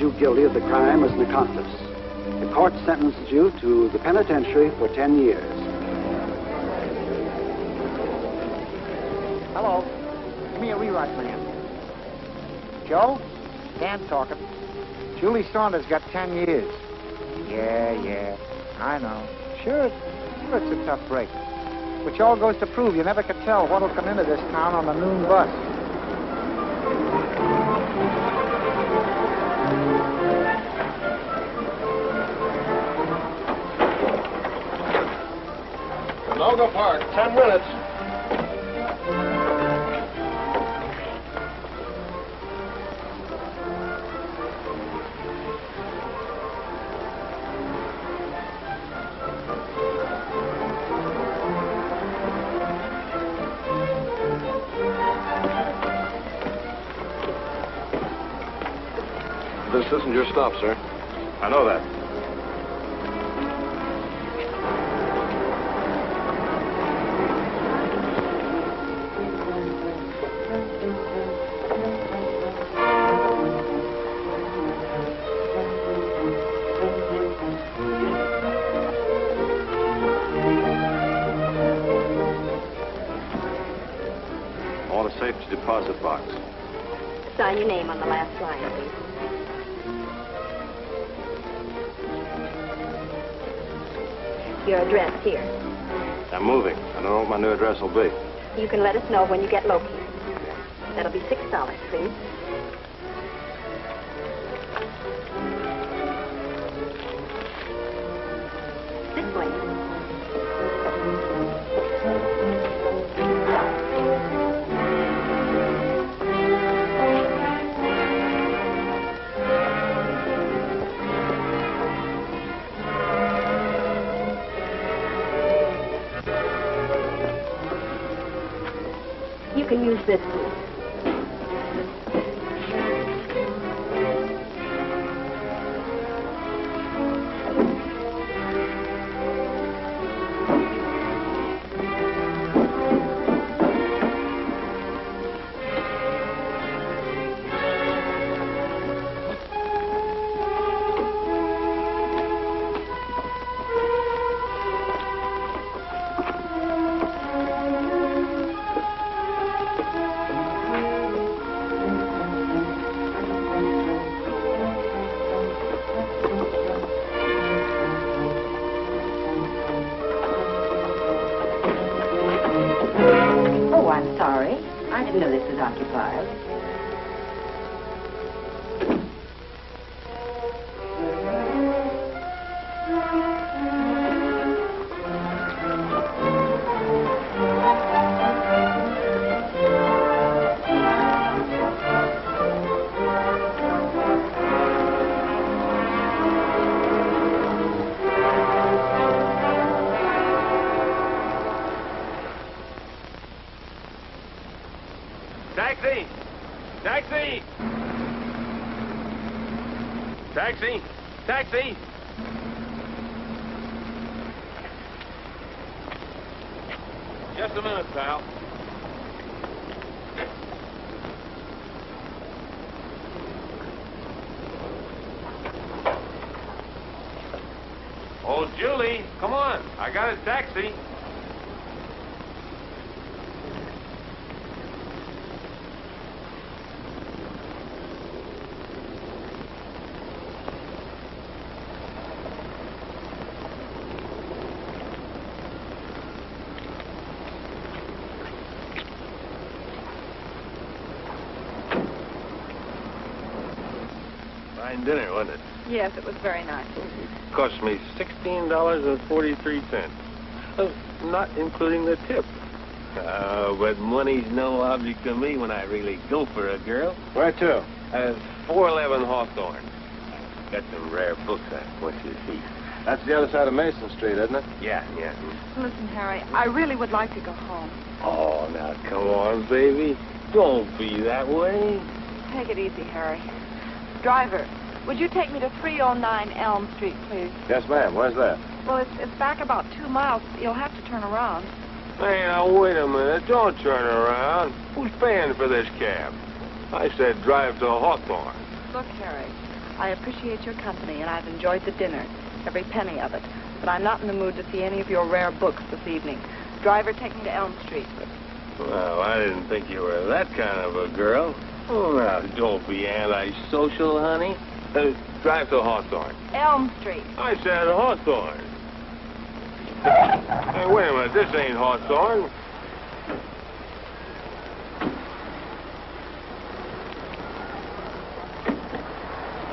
you guilty of the crime as an accomplice. The court sentences you to the penitentiary for 10 years. Hello. Give me a rewrite, will you? Joe? Dan talking. Julie Saunders got 10 years. Yeah. I know. Sure, it's a tough break. Which all goes to prove you never could tell what'll come into this town on the noon bus. Logo Park, 10 minutes. This isn't your stop, sir. I know that. I want a safety deposit box. Sign your name on the last line, please. Your address here. I'm moving. I don't know what my new address will be. You can let us know when you get located. That'll be $6, please. This way. You can use this, please. Oh, I'm sorry. I didn't know this was occupied. Taxi! Taxi! Taxi! Taxi! Just a minute, pal. Oh, Julie, come on. I got a taxi. Fine dinner, wasn't it? Yes, it was very nice. Cost me $16.43. Not including the tip. But money's no object to me when I really go for a girl. Where to? 411 Hawthorne. Got some rare books I want you to see. That's the other side of Mason Street, isn't it? Yeah. Listen, Harry, I really would like to go home. Oh, now, come on, baby. Don't be that way. Take it easy, Harry. Driver, would you take me to 309 Elm Street, please? Yes, ma'am. Where's that? Well, it's back about 2 miles. You'll have to turn around. Hey, now, wait a minute. Don't turn around. Who's paying for this cab? I said drive to Hawthorne. Look, Harry, I appreciate your company, and I've enjoyed the dinner, every penny of it. But I'm not in the mood to see any of your rare books this evening. Driver, take me to Elm Street. Well, I didn't think you were that kind of a girl. Oh, now, don't be antisocial, honey. Drive to Hawthorne. Elm Street. I said Hawthorne. Hey, wait a minute. This ain't Hawthorne.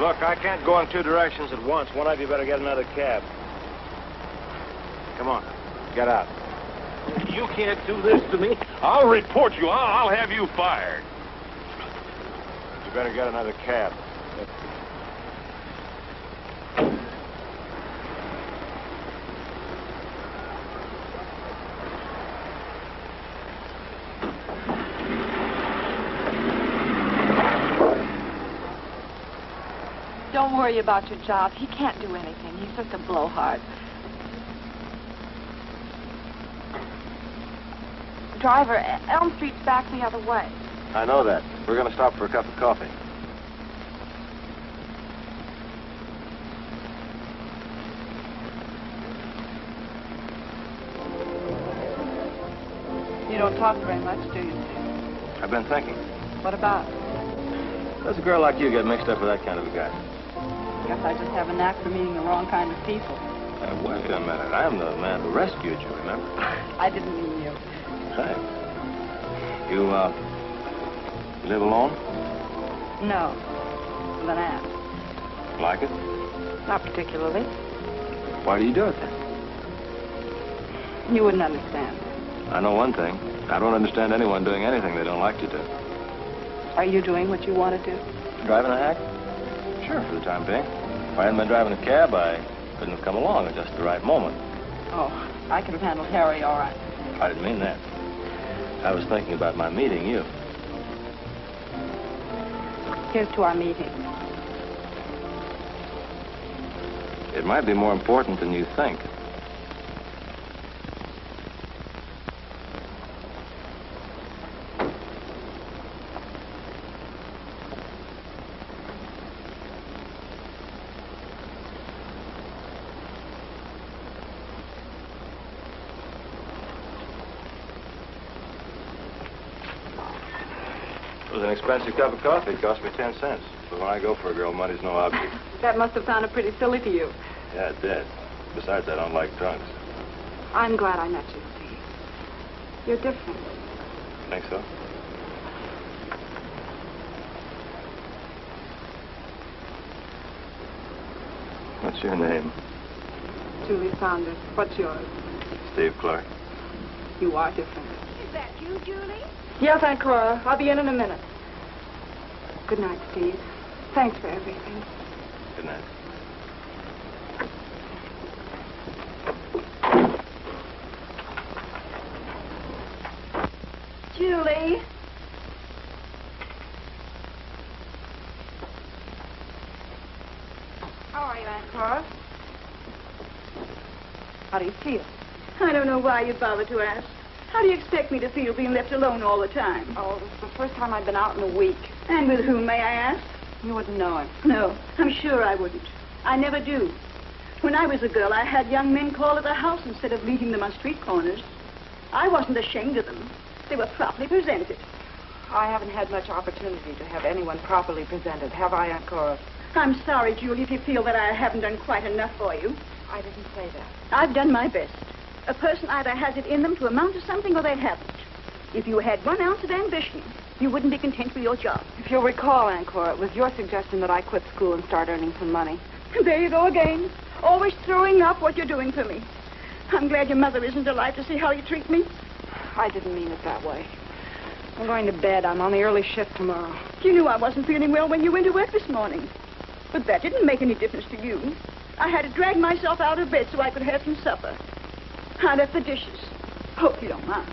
Look, I can't go in two directions at once. One of you better get another cab. Come on, get out. You can't do this to me. I'll report you. I'll have you fired. You better get another cab. Don't worry about your job. He can't do anything. He's just a blowhard. Driver, Elm Street's back the other way. I know that. We're going to stop for a cup of coffee. You don't talk very much, do you, Steve? I've been thinking. What about? Does a girl like you get mixed up with that kind of a guy? Guess I just have a knack for meeting the wrong kind of people. Wait a minute. I'm the man who rescued you, remember? I didn't mean you. Hey. You live alone? No. With an aunt. Like it? Not particularly. Why do you do it then? You wouldn't understand. I know one thing. I don't understand anyone doing anything they don't like to do. Are you doing what you want to do? Driving a hack? Sure, for the time being. If I hadn't been driving a cab, I couldn't have come along at just the right moment. Oh, I could have handled Harry all right. I didn't mean that. I was thinking about my meeting you. Here's to our meeting. It might be more important than you think. It was an expensive cup of coffee. It cost me 10 cents. But when I go for a girl, money's no object. That must have sounded pretty silly to you. Yeah, it did. Besides, I don't like drunks. I'm glad I met you, Steve. You're different. Think so? What's your name? Julie Saunders. What's yours? Steve Clark. You are different. Is that you, Julie? Yes, Aunt Cora. I'll be in a minute. Good night, Steve. Thanks for everything. Good night. Julie? How are you, Aunt Cora? How do you feel? I don't know why you bother to ask. How do you expect me to feel being left alone all the time? Oh, this is the first time I've been out in a week. And with whom, may I ask? You wouldn't know him. No, I'm sure I wouldn't. I never do. When I was a girl, I had young men call at the house instead of leaving them on street corners. I wasn't ashamed of them. They were properly presented. I haven't had much opportunity to have anyone properly presented, have I, Aunt Cora? I'm sorry, Julie, if you feel that I haven't done quite enough for you. I didn't say that. I've done my best. A person either has it in them to amount to something or they haven't. If you had 1 ounce of ambition, you wouldn't be content with your job. If you'll recall, Aunt Cora, it was your suggestion that I quit school and start earning some money. And there you go again. Always throwing up what you're doing for me. I'm glad your mother isn't alive to see how you treat me. I didn't mean it that way. I'm going to bed. I'm on the early shift tomorrow. You knew I wasn't feeling well when you went to work this morning. But that didn't make any difference to you. I had to drag myself out of bed so I could have some supper. I left the dishes. Hope you don't mind.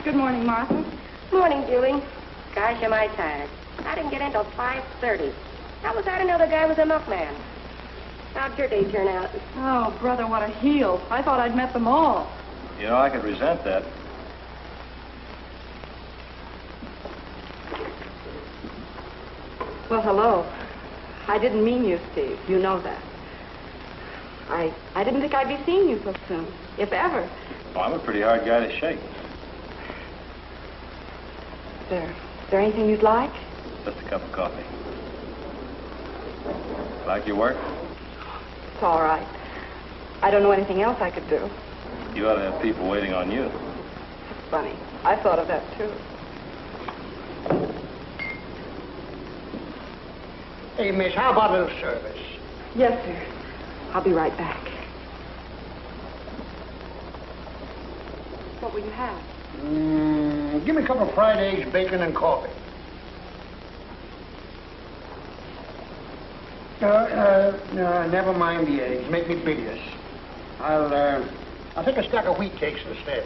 Good morning, Martha. Morning, Julie. Gosh, am I tired. I didn't get in till 5:30. How was I to know the guy was a milkman? How'd your day turn out? Oh, brother, what a heel. I thought I'd met them all. You know, I could resent that. Well, hello. I didn't mean you, Steve. You know that. I didn't think I'd be seeing you so soon, if ever. Well, I'm a pretty hard guy to shake. Is there anything you'd like? Just a cup of coffee. Like your work? It's all right. I don't know anything else I could do. You ought to have people waiting on you. It's funny. I thought of that, too. Hey, miss, how about a little service? Yes, sir. I'll be right back. What will you have? Give me a couple of fried eggs, bacon, and coffee. Never mind the eggs. Make me bilious. I'll take a stack of wheat cakes instead.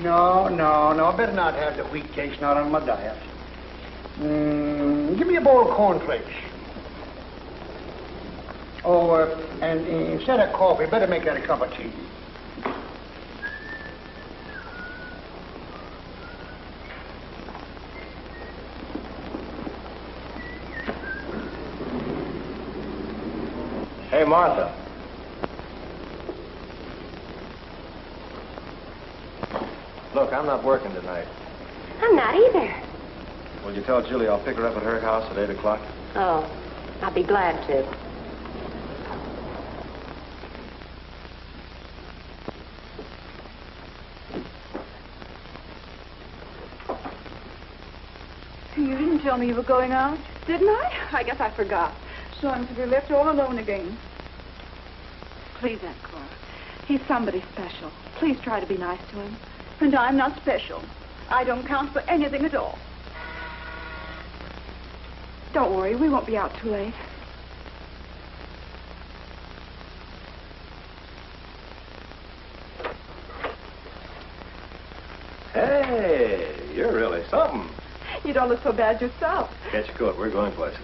No. I better not have the wheat cakes, not on my diet. Give me a bowl of cornflakes. Oh, and instead of coffee, better make that a cup of tea. Hey, Martha. Look, I'm not working tonight. I'm not either. Will you tell Julie I'll pick her up at her house at 8 o'clock? Oh, I'll be glad to. You didn't tell me you were going out. Didn't I? I guess I forgot. So I'm to be left all alone again. Please, Aunt Cora. He's somebody special. Please try to be nice to him. And I'm not special. I don't count for anything at all. Don't worry. We won't be out too late. Hey, you're really something. You don't look so bad yourself. Get your coat. We're going places.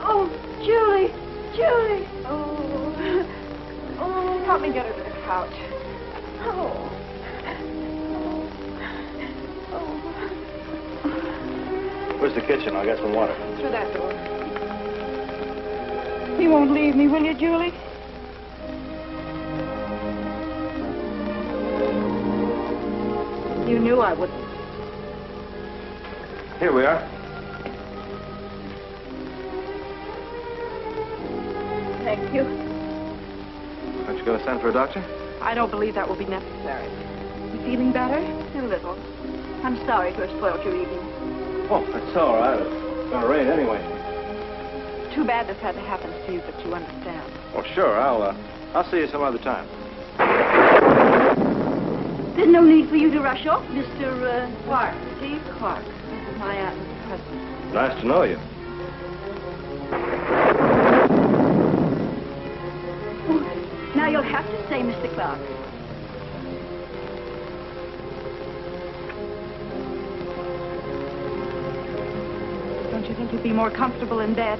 Oh, Julie. Oh, Help me get her to the couch. oh. Where's the kitchen? I'll get some water. Through that door. You won't leave me, will you, Julie? You knew I wouldn't. Here we are. Thank you. Aren't you going to send for a doctor? I don't believe that will be necessary. You feeling better? A little. I'm sorry to have spoiled your evening. Oh, that's all right. It's going to rain anyway. Too bad this had to happen, Steve, but you understand. Oh, sure. I'll see you some other time. There's no need for you to rush off, Mr. Clark. Steve Clark. This is my aunt and husband. Nice to know you. Now you'll have to say, Mr. Clark. Don't you think you'd be more comfortable in bed?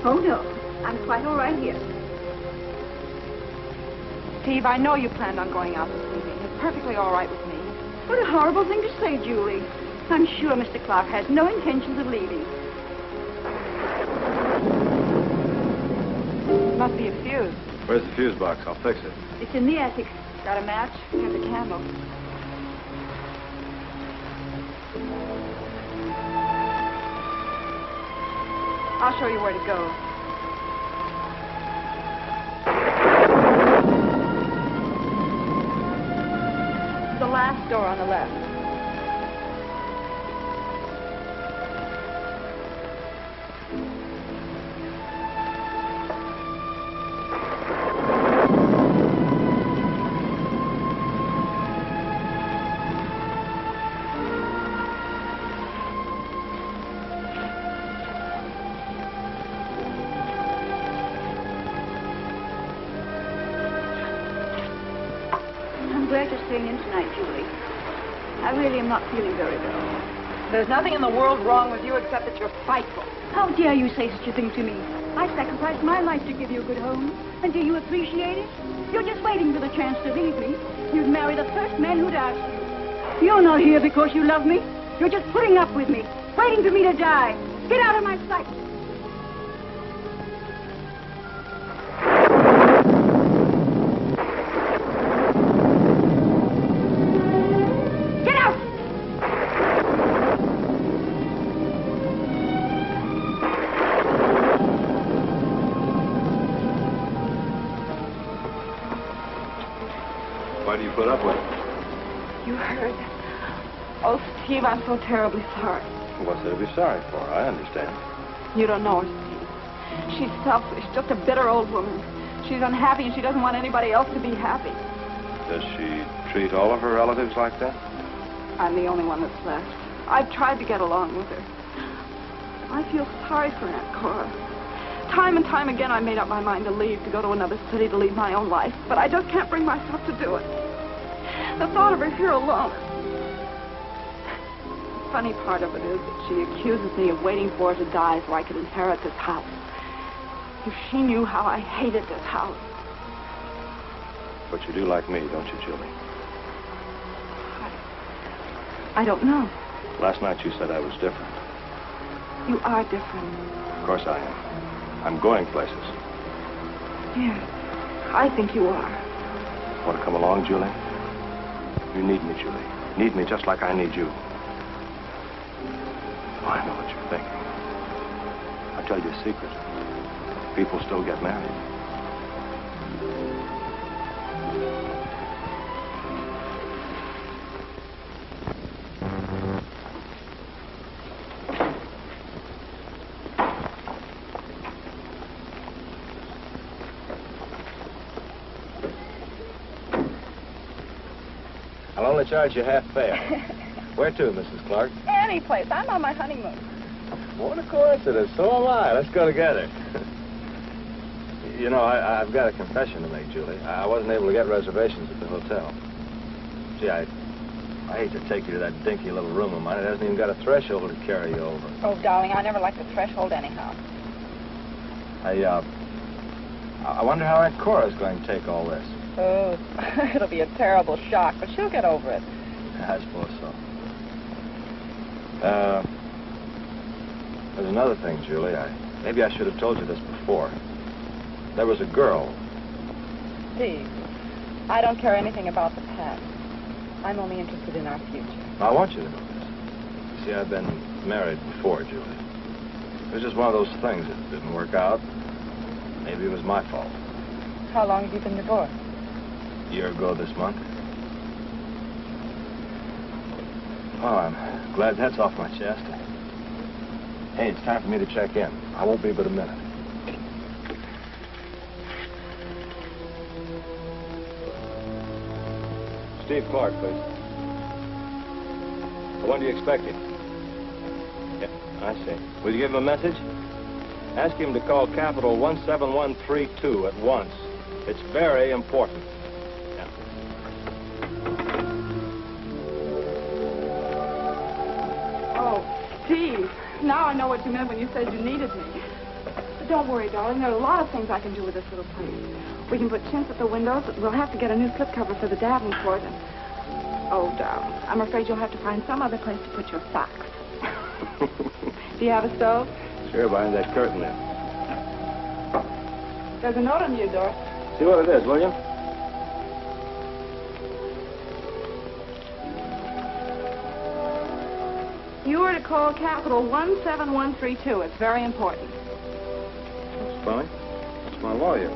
Oh, no. I'm quite all right here. Steve, I know you planned on going out this evening. It's perfectly all right with me. What a horrible thing to say, Julie. I'm sure Mr. Clark has no intentions of leaving. Must be a fuse. Where's the fuse box? I'll fix it. It's in the attic. Got a match? Here's a candle. I'll show you where to go. The last door on the left. glad you're staying in tonight, Julie. I really am not feeling very well. There's nothing in the world wrong with you except that you're spiteful. How dare you say such a thing to me? I sacrificed my life to give you a good home. And do you appreciate it? You're just waiting for the chance to leave me. You'd marry the first man who'd ask you. You're not here because you love me. You're just putting up with me, waiting for me to die. Get out of my sight. Why do you put up with it? You heard. Oh, Steve, I'm so terribly sorry. What's there to be sorry for? I understand. You don't know her, Steve. She's selfish, just a bitter old woman. She's unhappy and she doesn't want anybody else to be happy. Does she treat all of her relatives like that? I'm the only one that's left. I've tried to get along with her. I feel sorry for Aunt Cora. Time and time again, I made up my mind to leave, to go to another city, to lead my own life. But I just can't bring myself to do it. The thought of her here alone. The funny part of it is that she accuses me of waiting for her to die so I could inherit this house. If she knew how I hated this house. But you do like me, don't you, Julie? I don't know. Last night you said I was different. You are different. Of course I am. I'm going places. Yes, I think you are. Want to come along, Julie? You need me, Julie. Need me just like I need you. Oh, I know what you're thinking. I'll tell you a secret. People still get married. I'll only charge you half fare. Where to, Mrs. Clark? Any place. I'm on my honeymoon. What a coincidence. So am I. Let's go together. You know, I've got a confession to make, Julie. I wasn't able to get reservations at the hotel. Gee, I hate to take you to that dinky little room of mine. It hasn't even got a threshold to carry you over. Oh, darling, I never liked the threshold anyhow. I wonder how Aunt Cora's going to take all this. Oh, it'll be a terrible shock, but she'll get over it. I suppose so. There's another thing, Julie. Maybe I should have told you this before. There was a girl. Steve, I don't care anything about the past. I'm only interested in our future. I want you to know this. You see, I've been married before, Julie. It was just one of those things that didn't work out. Maybe it was my fault. How long have you been divorced? A year ago this month. Oh, I'm glad that's off my chest. Hey, it's time for me to check in. I won't be but a minute. Steve Clark, please. When do you expect him? Yeah, I see. Will you give him a message? Ask him to call Capital 17132 at once. It's very important. Yeah. Oh, Steve, now I know what you meant when you said you needed me. But don't worry, darling. There are a lot of things I can do with this little place. We can put chintz at the windows. We'll have to get a new slipcover for the davenport. And... oh, darling, I'm afraid you'll have to find some other place to put your socks. Do you have a stove? Sure, behind that curtain there. There's a note on your door. See what it is, will you? You are to call Capital 17132. It's very important. That's fine. That's my lawyer.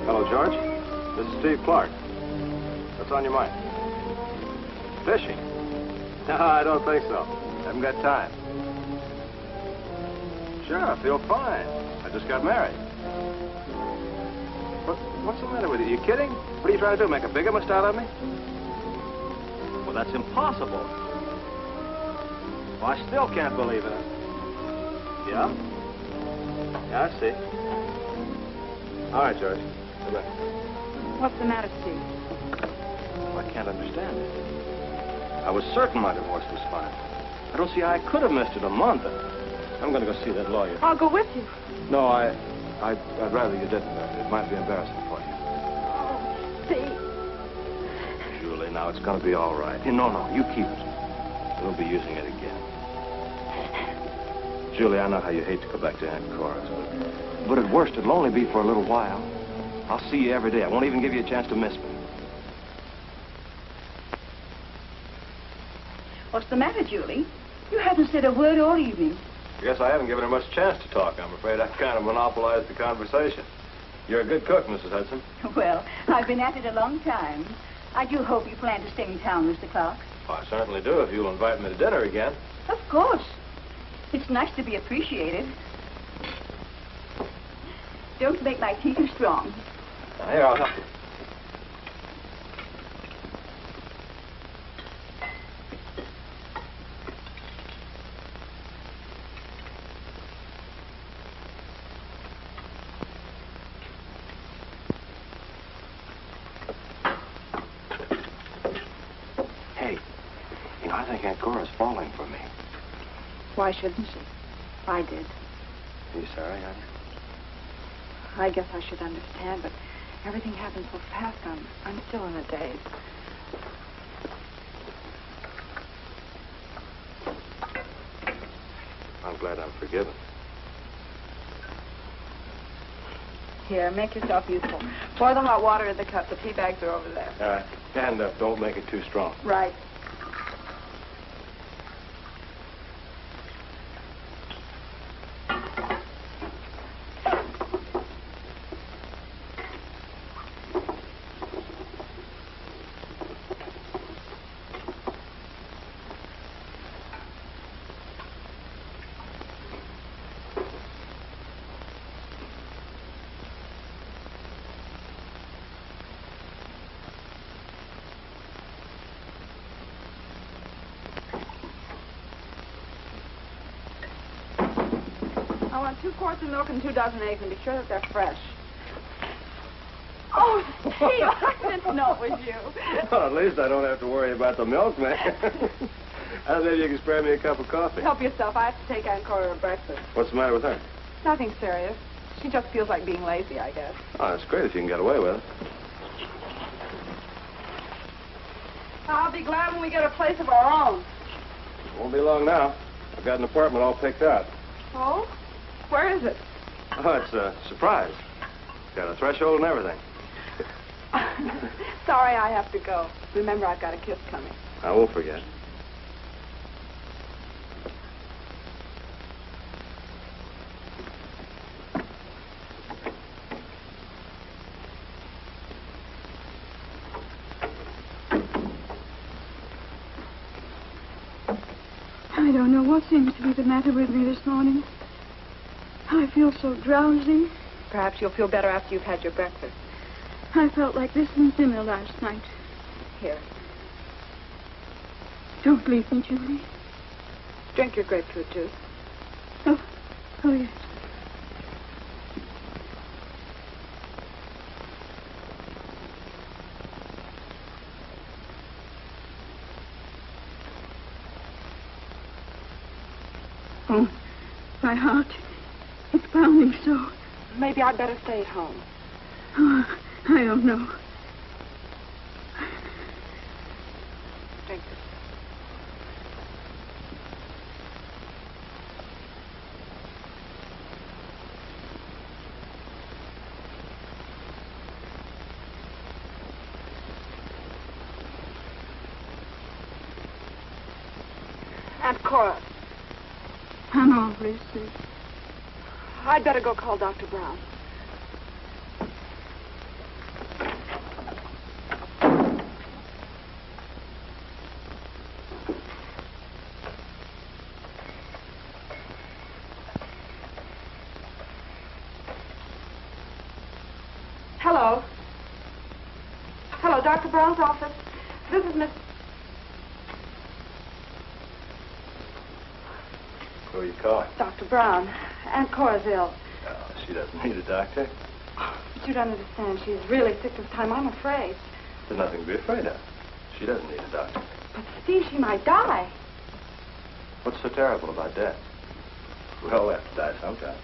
Hello, George. This is Steve Clark. What's on your mind? Fishing? No, I don't think so. Haven't got time. Sure, I feel fine. I just got married. What's the matter with you? You kidding? What are you trying to do, make a bigamist out of me? Well, that's impossible. Well, I still can't believe it. Yeah? Yeah, I see. All right, George. Goodbye. What's the matter, Steve? Well, I can't understand it. I was certain my divorce was fine. I don't see how I could have missed it a month. I'm going to go see that lawyer. I'll go with you. No, I'd rather you didn't. It might be embarrassing for you. Oh, Steve. Julie, now it's going to be all right. No, you keep it. We'll be using it again. Julie, I know how you hate to go back to Aunt Cora's, but at worst, it'll only be for a little while. I'll see you every day. I won't even give you a chance to miss me. What's the matter, Julie? You haven't said a word all evening. I guess I haven't given her much chance to talk. I'm afraid I kind of monopolized the conversation. You're a good cook, Mrs. Hudson. Well, I've been at it a long time. I do hope you plan to stay in town, Mr. Clark. Well, I certainly do if you'll invite me to dinner again. Of course. It's nice to be appreciated. Don't make my tea too strong. Now, here, I'll help you. I think Aunt Cora's falling for me. Why shouldn't she? I did. Are you sorry, honey? I guess I should understand, but everything happened so fast. I'm still in a daze. I'm glad I'm forgiven. Here, make yourself useful. Pour the hot water in the cup. The tea bags are over there. All right. And don't make it too strong. Right. I want 2 quarts of milk and 2 dozen eggs, and be sure that they're fresh. Oh, Steve, I didn't know it was you. Well, at least I don't have to worry about the milkman. Maybe you can spare me a cup of coffee. Help yourself. I have to take Aunt Cora to breakfast. What's the matter with her? Nothing serious. She just feels like being lazy, I guess. Oh, that's great if you can get away with it. I'll be glad when we get a place of our own. Won't be long now. I've got an apartment all picked out. Oh? Where is it? Oh, it's a surprise. Got a threshold and everything. Sorry, I have to go. Remember, I've got a kiss coming. I won't forget. I don't know what seems to be the matter with me this morning. I feel so drowsy. Perhaps you'll feel better after you've had your breakfast. I felt like this in dinner last night. Here, Don't leave me, Julie. drink your grapefruit juice. Oh, yes. Oh, my heart. It's pounding so. Maybe I'd better stay at home. Oh, I don't know. Drink this. Aunt Cora, I'm always sick. I'd better go call Dr. Brown. Hello. Hello, Dr. Brown's office. This is Miss... Who are you calling? Dr. Brown. Aunt Cora's ill. Oh, she doesn't need a doctor. But you don't understand. She's really sick this time, I'm afraid. There's nothing to be afraid of. She doesn't need a doctor. But, Steve, she might die. What's so terrible about death? We all have to die sometime.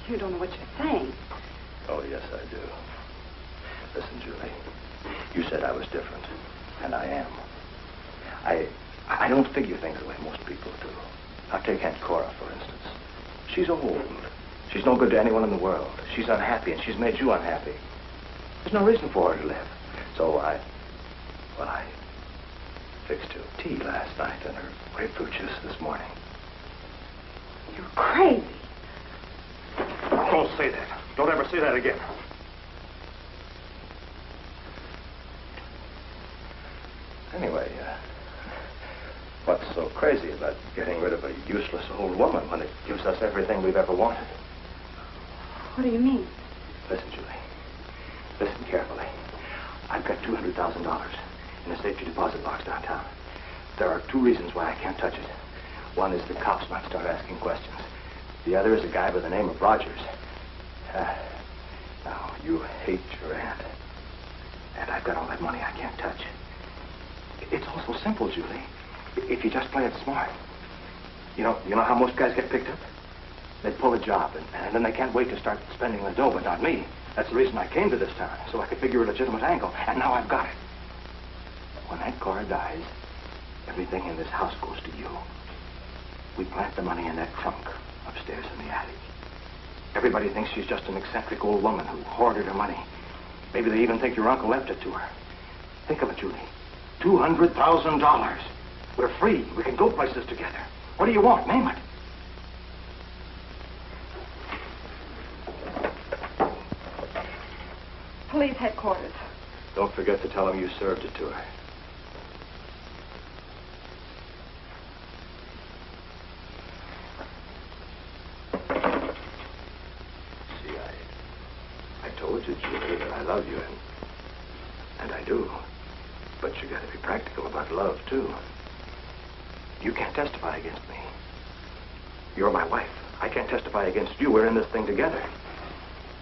You don't know what you're saying. Oh, yes, I do. Listen, Julie, you said I was different, and I am. I don't figure things the way most people do. Now, take Aunt Cora, for instance. She's old. She's no good to anyone in the world. She's unhappy, and she's made you unhappy. There's no reason for her to live. So I fixed her tea last night and her grapefruit juice this morning. You're crazy. Don't say that. Don't ever say that again. Anyway, what's so crazy about getting rid of a useless old woman when it gives us everything we've ever wanted? What do you mean? Listen, Julie. Listen carefully. I've got $200,000 in a safety deposit box downtown. There are two reasons why I can't touch it. One is the cops might start asking questions. The other is a guy by the name of Rogers. Now, you hate your aunt. And I've got all that money I can't touch. It's all so simple, Julie. If you just play it smart. You know how most guys get picked up? They pull a job, and then they can't wait to start spending the dough, but not me. That's the reason I came to this town, so I could figure a legitimate angle, and now I've got it. When Aunt Cora dies, everything in this house goes to you. We plant the money in that trunk upstairs in the attic. Everybody thinks she's just an eccentric old woman who hoarded her money. Maybe they even think your uncle left it to her. Think of it, Julie. $200,000. We're free. We can go places together. What do you want? Name it. Police headquarters. Don't forget to tell them you served it to her. See, I told you, Julie, that I love you, and I do. But you got to be practical about love, too. You can't testify against me. You're my wife. I can't testify against you. We're in this thing together.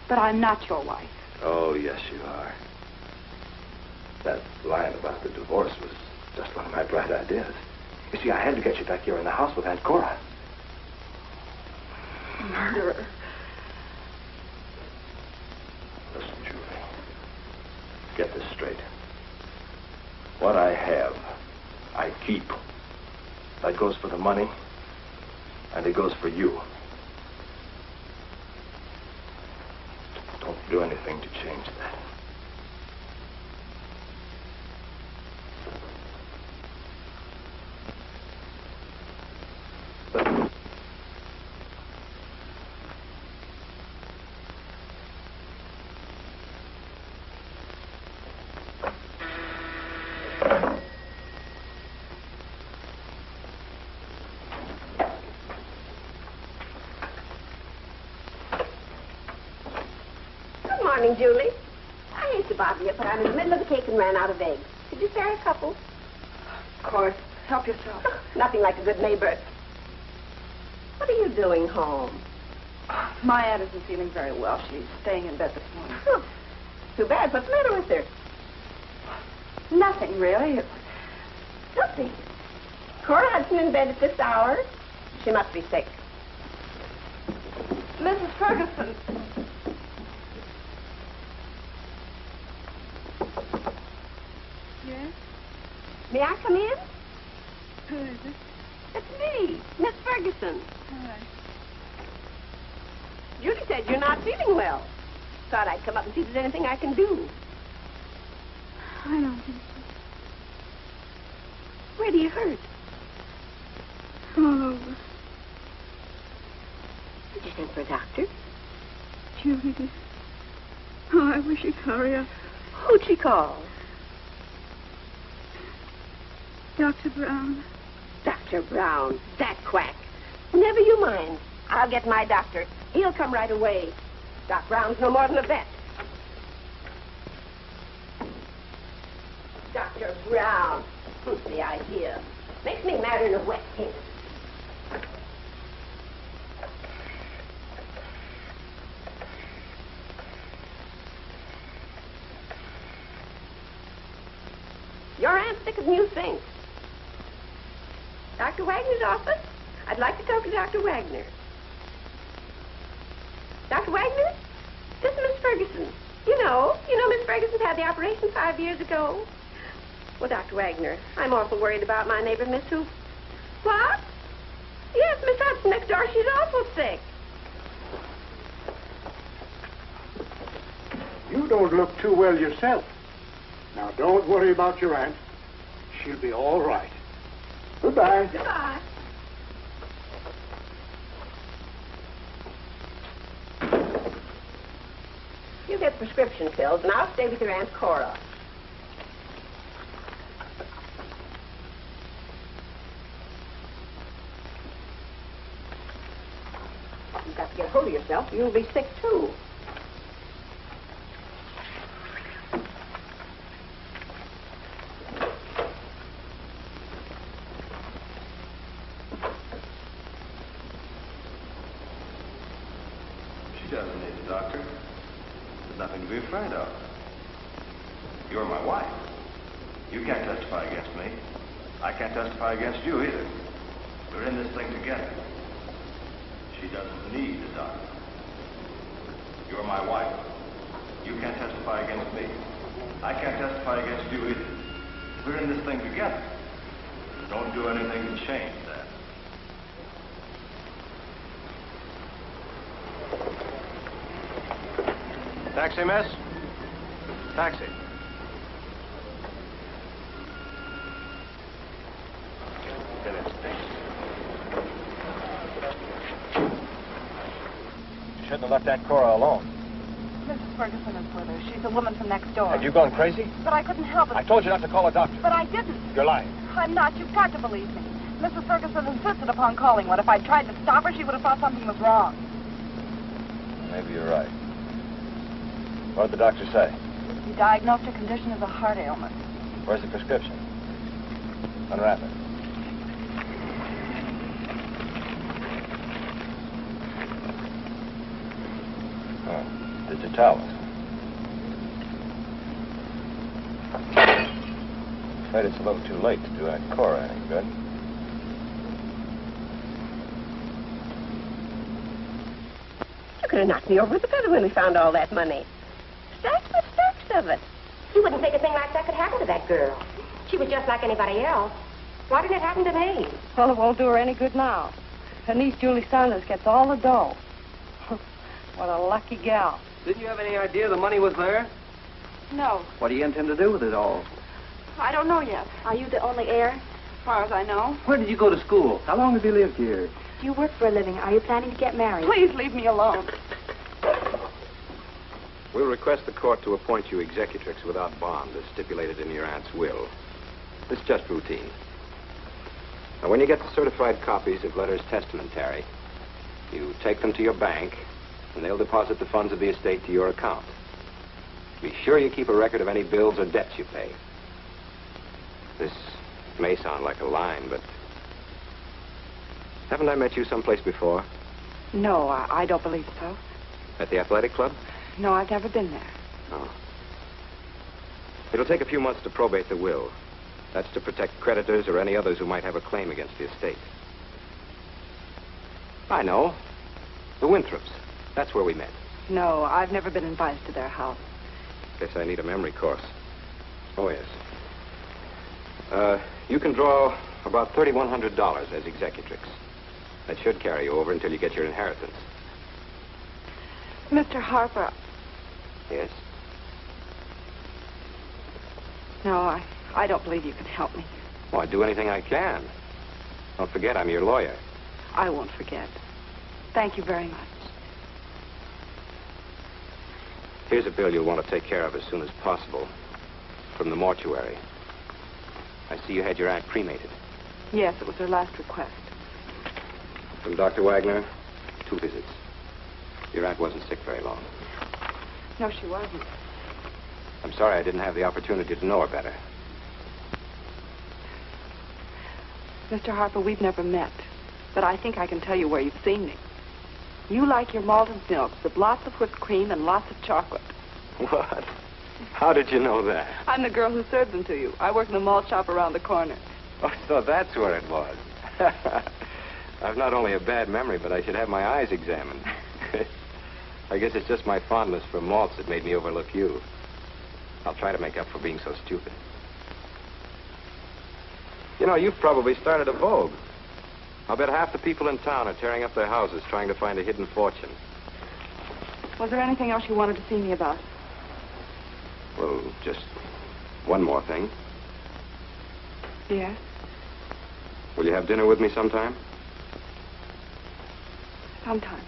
But I'm not your wife. Oh, yes, you are. That line about the divorce was just one of my bright ideas. You see, I had to get you back here in the house with Aunt Cora. Murderer. Listen, Julie. Get this straight. What I have, I keep. That goes for the money, and it goes for you. Don't do anything to change that. Morning, Julie. I hate to bother you, but I'm in the middle of the cake and ran out of eggs. Could you spare a couple? Of course. Help yourself. Nothing like a good neighbor. What are you doing home? My aunt isn't feeling very well. She's staying in bed this morning. Oh, too bad. What's the matter with her? Nothing, really. Nothing. Cora Hudson in bed at this hour? She must be sick. Mrs. Ferguson. Yes? May I come in? Who is it? It's me, Miss Ferguson. Hi. Judy said you're not feeling well. Thought I'd come up and see if there's anything I can do. I don't think so. Where do you hurt? All over. Did you send for a doctor? Judy did. Oh, I wish he'd hurry up. Who'd she call? Dr. Brown. Dr. Brown, that quack. Never you mind. I'll get my doctor. He'll come right away. Doc Brown's no more than a vet. Dr. Brown. Who's the idea? Makes me madder than a wet hen. Your aunt's sicker than you think. Dr. Wagner's office? I'd like to talk to Dr. Wagner. Dr. Wagner? This is Miss Ferguson. You know Miss Ferguson had the operation 5 years ago. Well, Dr. Wagner, I'm awful worried about my neighbor, Miss Hoop. What? Yes, Miss Hudson next door. She's awful sick. You don't look too well yourself. Now, don't worry about your aunt. She'll be all right. Goodbye. Goodbye. You get prescription pills, and I'll stay with your Aunt Cora. You've got to get hold of yourself. You'll be sick, too. She doesn't need a doctor. There's nothing to be afraid of. You're my wife. You can't testify against me. I can't testify against you either. We're in this thing together. She doesn't need a doctor. You're my wife. You can't testify against me. I can't testify against you either. We're in this thing together. Don't do anything to change that. Taxi, miss? Taxi. Get in, thanks. You shouldn't have left Aunt Cora alone. Mrs. Ferguson is with her. She's a woman from next door. Have you gone crazy? But I couldn't help it. I told you not to call a doctor. But I didn't. You're lying. I'm not. You've got to believe me. Mrs. Ferguson insisted upon calling one. If I'd tried to stop her, she would have thought something was wrong. Maybe you're right. What did the doctor say? He diagnosed her condition as a heart ailment. Where's the prescription? Unwrap it. Oh, digitalis. Afraid it's a little too late to do Aunt Cora any good. You could have knocked me over with the feather when we found all that money. Stacks and stacks of it. You wouldn't think a thing like that could happen to that girl. She was just like anybody else. Why didn't it happen to me? Well, it won't do her any good now. Her niece, Julie Saunders, gets all the dough. What a lucky gal. Didn't you have any idea the money was there? No, What do you intend to do with it all? I don't know yet. Are you the only heir? As far as I know. Where did you go to school? How long have you lived here? Do you work for a living? Are you planning to get married? Please leave me alone. We'll request the court to appoint you executrix without bond, as stipulated in your aunt's will. This is just routine. Now, when you get the certified copies of letters testamentary, you take them to your bank, and they'll deposit the funds of the estate to your account. Be sure you keep a record of any bills or debts you pay. This may sound like a line, but haven't I met you someplace before? No, I don't believe so. At the athletic club? No, I've never been there. Oh. It'll take a few months to probate the will. That's to protect creditors or any others who might have a claim against the estate. I know. The Winthrops. That's where we met. No, I've never been invited to their house. Guess I need a memory course. Oh, yes. You can draw about $3,100 as executrix. That should carry you over until you get your inheritance. Mr. Harper. Yes? No, I don't believe you can help me. Oh, I'd do anything I can. Don't forget, I'm your lawyer. I won't forget. Thank you very much. Here's a bill you'll want to take care of as soon as possible. From the mortuary. I see you had your aunt cremated. Yes, it was her last request. From Dr. Wagner, 2 visits. Your aunt wasn't sick very long. No, she wasn't. I'm sorry I didn't have the opportunity to know her better. Mr. Harper, we've never met, but I think I can tell you where you've seen me. You like your malted milks with lots of whipped cream and lots of chocolate. What? How did you know that? I'm the girl who served them to you. I work in the malt shop around the corner. Oh, so that's where it was. I've not only a bad memory, but I should have my eyes examined. I guess it's just my fondness for malts that made me overlook you. I'll try to make up for being so stupid. You know, you've probably started a vogue. I'll bet half the people in town are tearing up their houses trying to find a hidden fortune. Was there anything else you wanted to see me about? Well, just one more thing. Yes? Will you have dinner with me sometime? Sometime.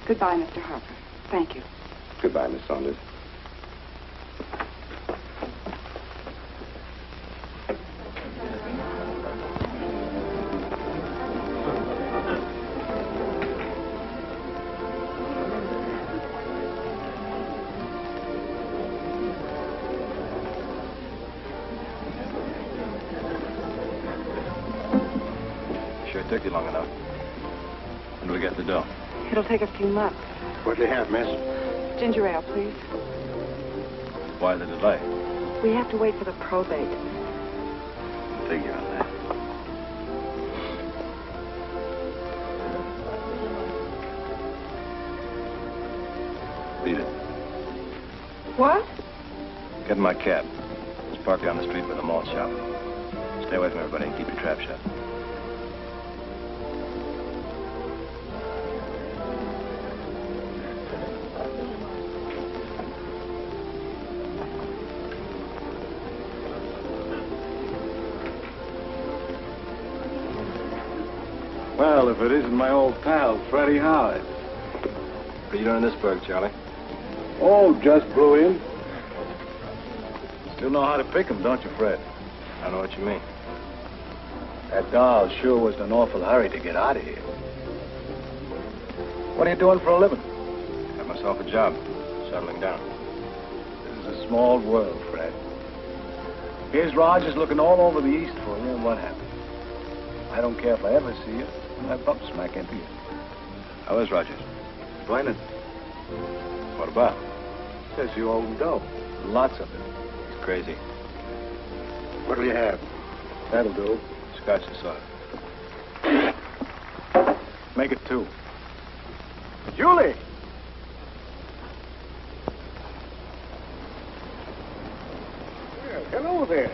Goodbye, Mr. Harper. Thank you. Goodbye, Miss Saunders. Sure took you long enough. When do we get the dough? It'll take a few months. What do you have, miss? Ginger ale, please. Why the delay? We have to wait for the probate. Figure on that. Beat it. What? Get in my cab. It's parked down the street by the malt shop. Stay away from everybody and keep your trap shut. Well, if it isn't my old pal, Freddie Howard. What are you doing in this burg, Charlie? Oh, just blew in. Still know how to pick 'em, don't you, Fred? I know what you mean. That doll sure was in an awful hurry to get out of here. What are you doing for a living? Got myself a job. Settling down. This is a small world, Fred. Here's Rogers looking all over the East for you, and what happened? I don't care if I ever see you. I bump smack into you. How is Rogers? Splendid. What about? Says you owe him dough. Lots of it. He's crazy. What'll you have? That'll do. Scotch and soda. Make it 2. Julie! Well, hello there.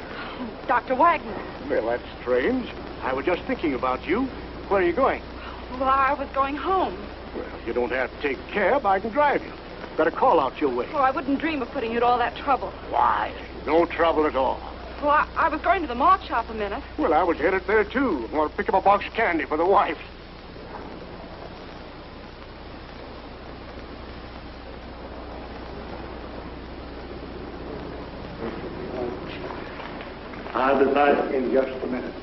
Dr. Wagner. Well, that's strange. I was just thinking about you. Where are you going? Well, I was going home. Well, you don't have to take a cab. I can drive you. Got a call out your way. Oh, I wouldn't dream of putting you to all that trouble. Why? No trouble at all. Well, I was going to the malt shop a minute. Well, I was headed there, too. I want to pick up a box of candy for the wife. I'll be back in just a minute.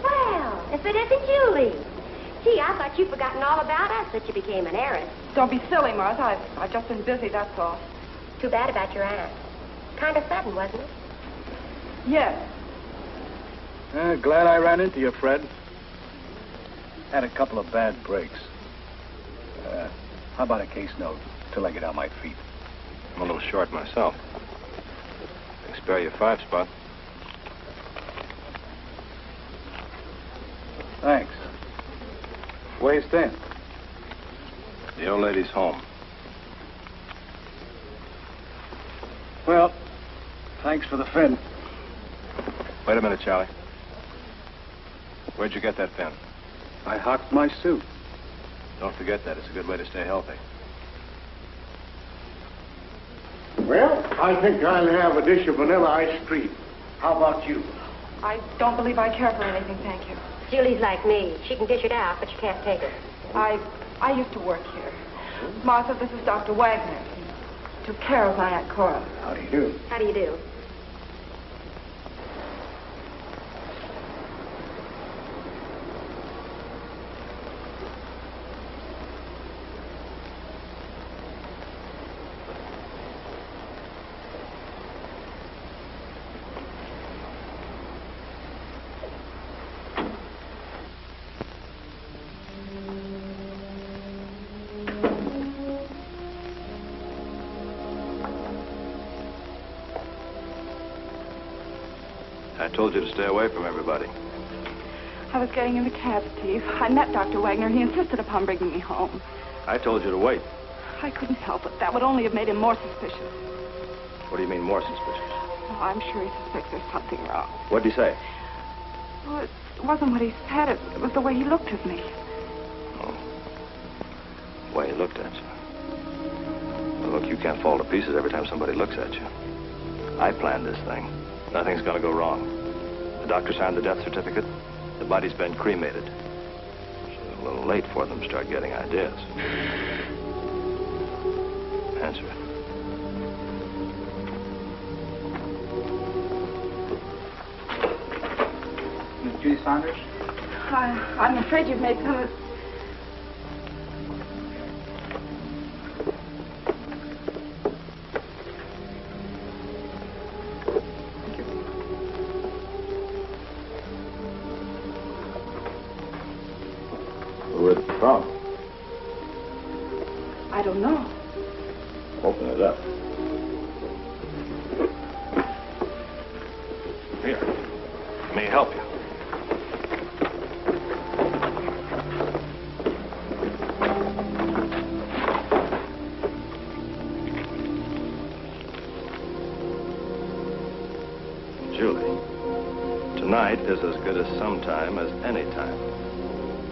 Well, if it isn't Julie. Gee, I thought you'd forgotten all about us that you became an heiress. Don't be silly, Martha. I've just been busy, that's all. Too bad about your aunt. Kind of sudden, wasn't it? Yes. Glad I ran into you, Fred. Had a couple of bad breaks. How about a case note till I get on my feet? I'm a little short myself. I can spare you 5 spot. Thanks. Where you staying? The old lady's home. Well, thanks for the fin. Wait a minute, Charlie. Where'd you get that pen? I hocked my suit. Don't forget that. It's a good way to stay healthy. Well, I think I'll have a dish of vanilla ice cream. How about you? I don't believe I care for anything, thank you. Julie's like me. She can dish it out, but she can't take it. I used to work here. Martha, this is Dr. Wagner. He took care of my Aunt Cora. How do you do? How do you do? I told you to stay away from everybody. I was getting in the cab, Steve. I met Dr. Wagner. He insisted upon bringing me home. I told you to wait. I couldn't help it. That would only have made him more suspicious. What do you mean, more suspicious? Oh, I'm sure he suspects there's something wrong. What'd he say? Well, it wasn't what he said. It was the way he looked at me. Oh. The way he looked at you. Well, look, you can't fall to pieces every time somebody looks at you. I planned this thing. Nothing's gonna go wrong. The doctor signed the death certificate. The body's been cremated. It's a little late for them to start getting ideas. Answer it. Miss Judy Saunders? I'm afraid you've made some of... Where's it from? I don't know. Open it up. Here. Let me help you. Julie, tonight is as good as some time as any time.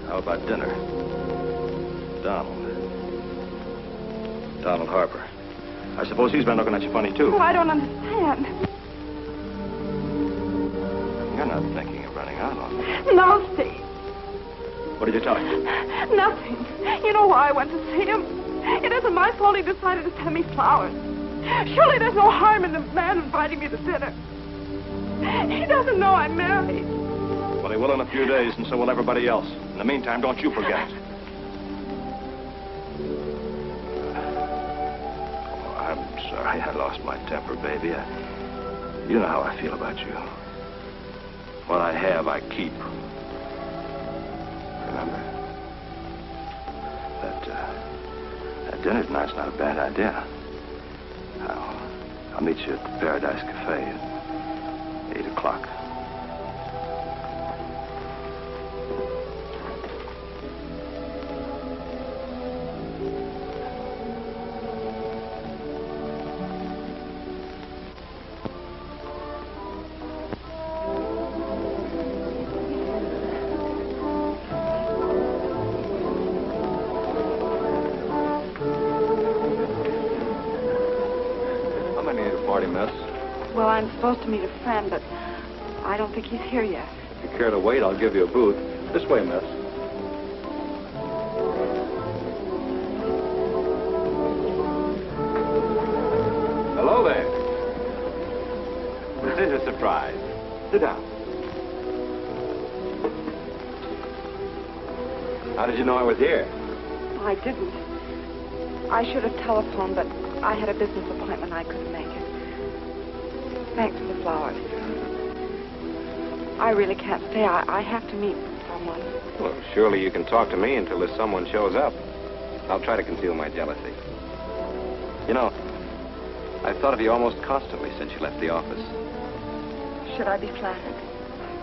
How about dinner? Donald Harper. I suppose he's been looking at you funny, too. Oh, I don't understand. You're not thinking of running out on me. No, Steve. What did you tell him? Nothing. You know why I went to see him? It isn't my fault he decided to send me flowers. Surely there's no harm in the man inviting me to dinner. He doesn't know I'm married. Well, he will in a few days, and so will everybody else. In the meantime, don't you forget. Oh, I'm sorry I lost my temper, baby. You know how I feel about you. What I have, I keep. Remember? That dinner tonight's not a bad idea. I'll meet you at the Paradise Cafe at 8 o'clock. Well, I'm supposed to meet a friend, but I don't think he's here yet. If you care to wait, I'll give you a booth. This way, miss. Hello there. This is a surprise. Sit down. How did you know I was here? I didn't. I should have telephoned, but I had a business appointment. I couldn't make it. Thanks for the flowers. I really can't stay. I have to meet someone. Well, surely you can talk to me until this someone shows up. I'll try to conceal my jealousy. You know, I've thought of you almost constantly since you left the office. Should I be flattered?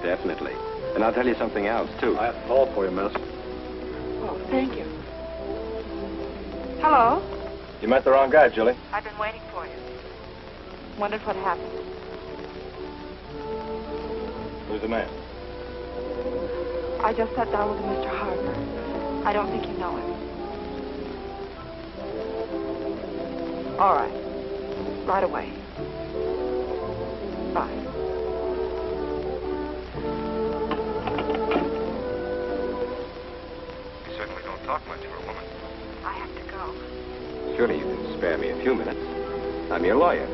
Definitely. And I'll tell you something else, too. I have to call for you, miss. Oh, thank you. Hello? You met the wrong guy, Julie. I've been waiting for you. Wondered what happened. Who's the man? I just sat down with Mr. Harper. I don't think you know him. All right. Right away. Bye. You certainly don't talk much for a woman. I have to go. Surely you can spare me a few minutes. I'm your lawyer.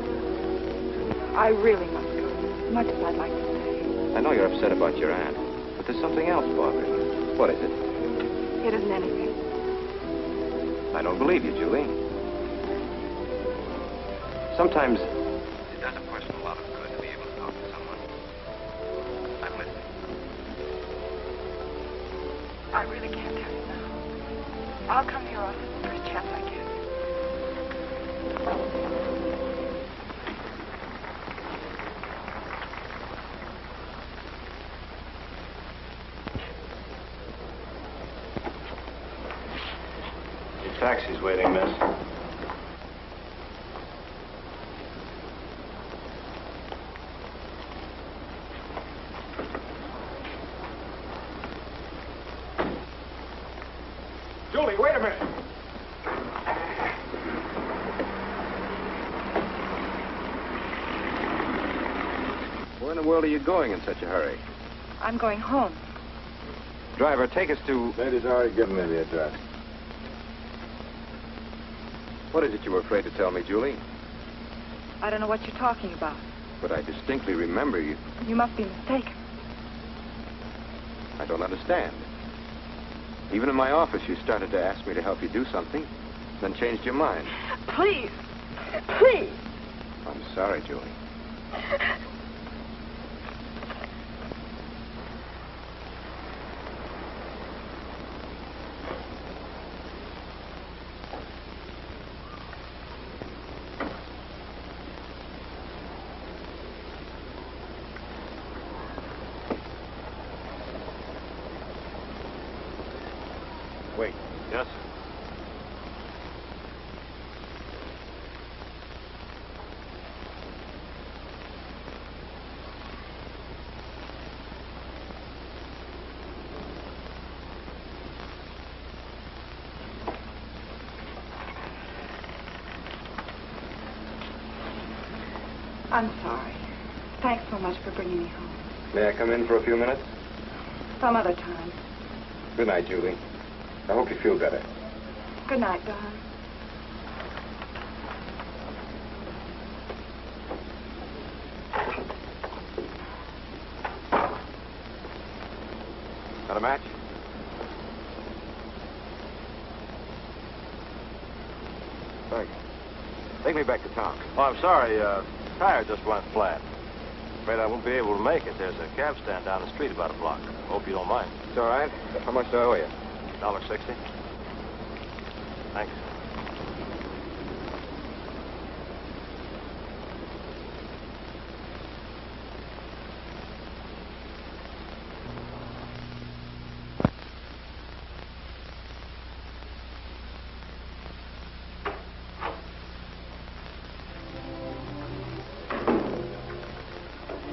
I really must go, as much as I'd like to stay. I know you're upset about your aunt, but there's something else bothering you. What is it? It isn't anything. I don't believe you, Julie. Sometimes it does a person a lot of good to be able to talk to someone. I'm listening. I really can't tell you now. I'll come to your office the first chance I get. taxi's waiting, miss. Julie, wait a minute. Where in the world are you going in such a hurry? I'm going home. Driver, take us to... Lady's already given me the address. What is it you were afraid to tell me, Julie? I don't know what you're talking about. But I distinctly remember you. You must be mistaken. I don't understand. Even in my office, you started to ask me to help you do something, then changed your mind. Please. Please. I'm sorry, Julie. Wait. Yes, sir. I'm sorry. Thanks so much for bringing me home. May I come in for a few minutes? Some other time. Good night, Julie. I hope you feel better. Good night, Don. Got a match? Thanks. Take me back to town. Oh, I'm sorry. Tire just went flat. Afraid I won't be able to make it. There's a cab stand down the street about a block. Hope you don't mind. It's all right. How much do I owe you? $1.60. Thanks.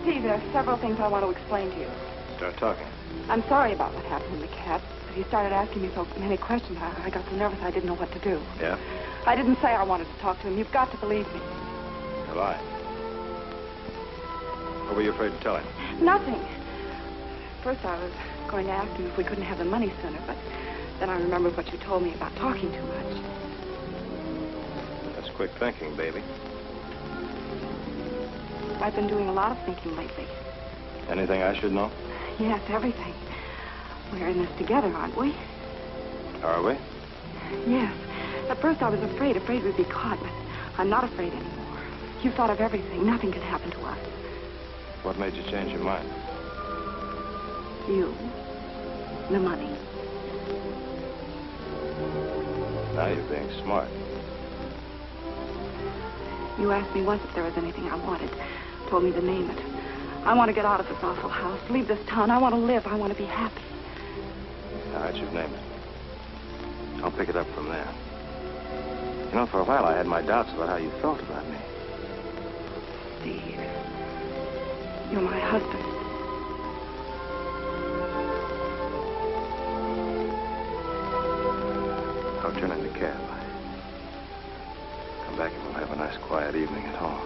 Steve, there are several things I want to explain to you. Start talking. I'm sorry about what happened in the cab, but he started asking me so many questions. I got so nervous I didn't know what to do. Yeah? I didn't say I wanted to talk to him. You've got to believe me. You lied. What were you afraid to tell him? Nothing. First, I was going to ask him if we couldn't have the money sooner, but then I remembered what you told me about talking too much. That's quick thinking, baby. I've been doing a lot of thinking lately. Anything I should know? Yes, everything. We're in this together, aren't we? Are we? Yes. At first I was afraid we'd be caught, but I'm not afraid anymore. You've thought of everything. Nothing can happen to us. What made you change your mind? You. The money. Now you're being smart. You asked me once if there was anything I wanted. Told me to name it. I want to get out of this awful house, leave this town. I want to live. I want to be happy. All right, you've named it. I'll pick it up from there. You know, for a while I had my doubts about how you felt about me. Steve, you're my husband. I'll turn in the cab. Come back and we'll have a nice quiet evening at home.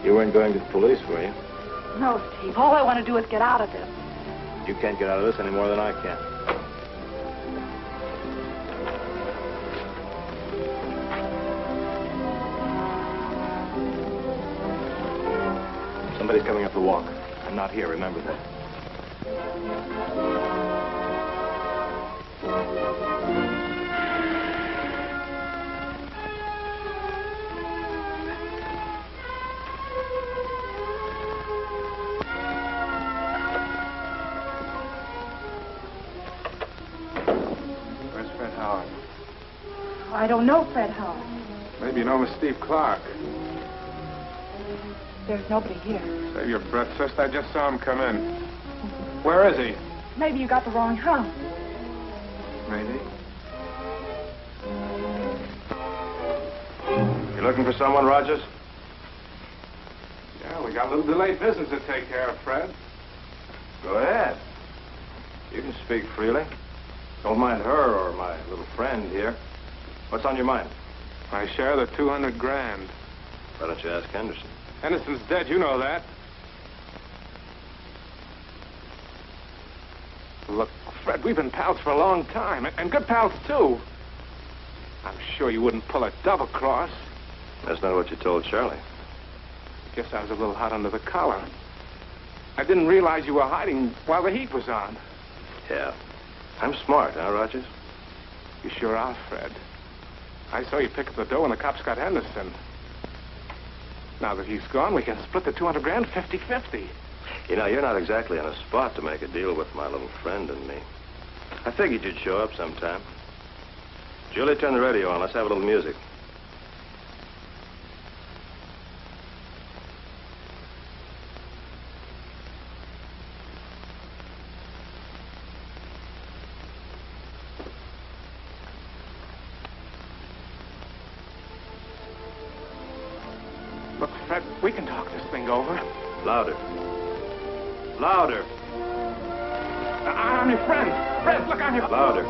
You weren't going to the police, were you? No, Steve. All I want to do is get out of this. You can't get out of this any more than I can. Somebody's coming up the walk. I'm not here, remember that. Where's Fred Howard? I don't know Fred Howard. Maybe you know Miss Steve Clark. There's nobody here. Save your breath, sister. I just saw him come in. Where is he? Maybe you got the wrong house. Maybe. You looking for someone, Rogers? Yeah, we got a little delayed business to take care of, Fred. Go ahead. You can speak freely. Don't mind her or my little friend here. What's on your mind? My share of the 200 grand. Why don't you ask Henderson? Henderson's dead, you know that. Look, Fred, we've been pals for a long time, and good pals, too. I'm sure you wouldn't pull a double cross. That's not what you told Charlie. Guess I was a little hot under the collar. I didn't realize you were hiding while the heat was on. Yeah. I'm smart, huh, Rogers? You sure are, Fred. I saw you pick up the dough when the cops got Henderson. Now that he's gone, we can split the 200 grand 50-50. You know, you're not exactly on a spot to make a deal with my little friend and me. I figured you'd show up sometime. Julie, turn the radio on. Let's have a little music. Look, Fred, we can talk this thing over. Louder. Louder. I'm your friend. Fred, look, I'm your... Louder.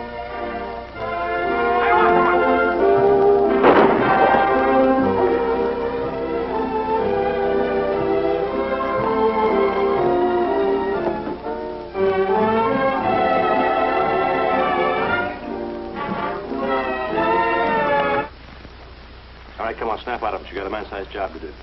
All right, come on, snap out of it. You got a man-sized job to do.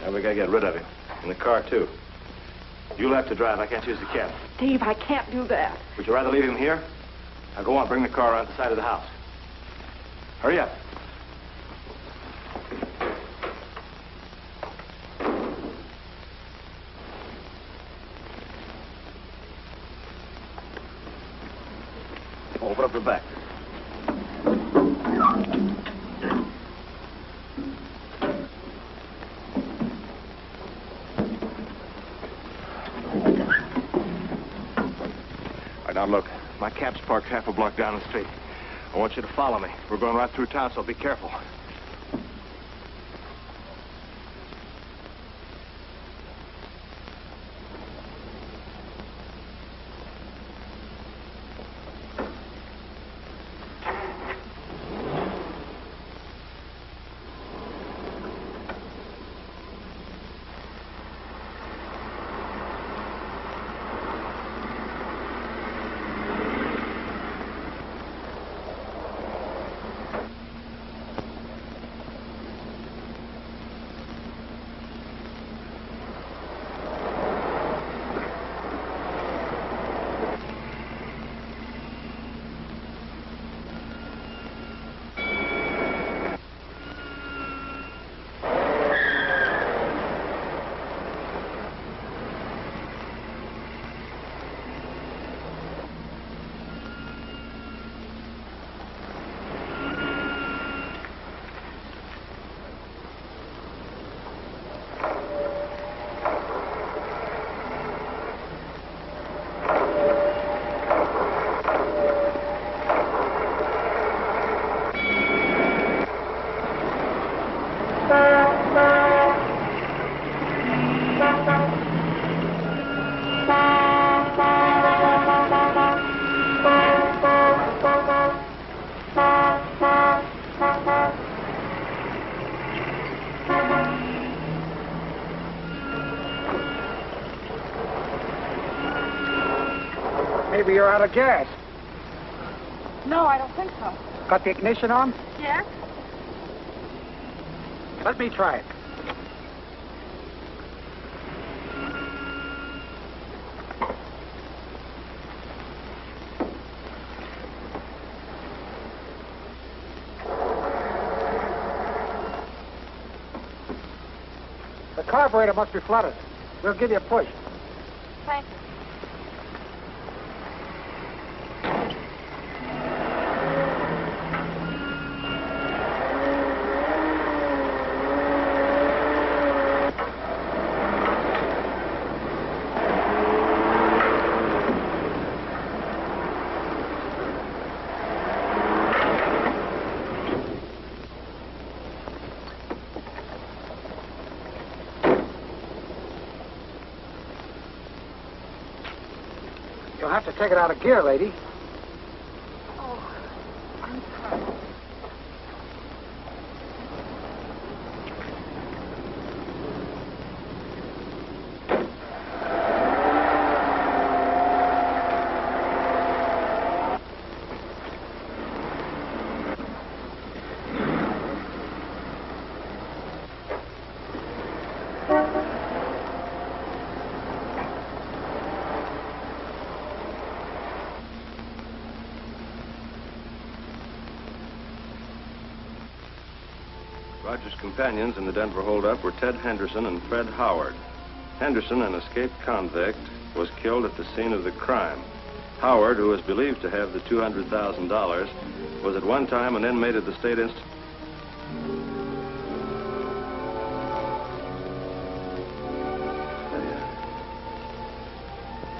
Now we gotta get rid of him. In the car, too. You'll have to drive. I can't use the cab. Steve, I can't do that. Would you rather leave him here? Now go on, bring the car around the side of the house. Hurry up. Open up the back. All right, now look, my cab's parked half a block down the street. I want you to follow me. We're going right through town, so be careful. maybe you're out of gas. No, I don't think so. Got the ignition on? Yes? Let me try it. The carburetor must be flooded. We'll give you a push. Thank you. You'll have to take it out of gear, lady. Oh, I'm sorry. Roger's companions in the Denver holdup were Ted Henderson and Fred Howard. Henderson, an escaped convict, was killed at the scene of the crime. Howard, who was believed to have the $200,000, was at one time an inmate of the State Institute.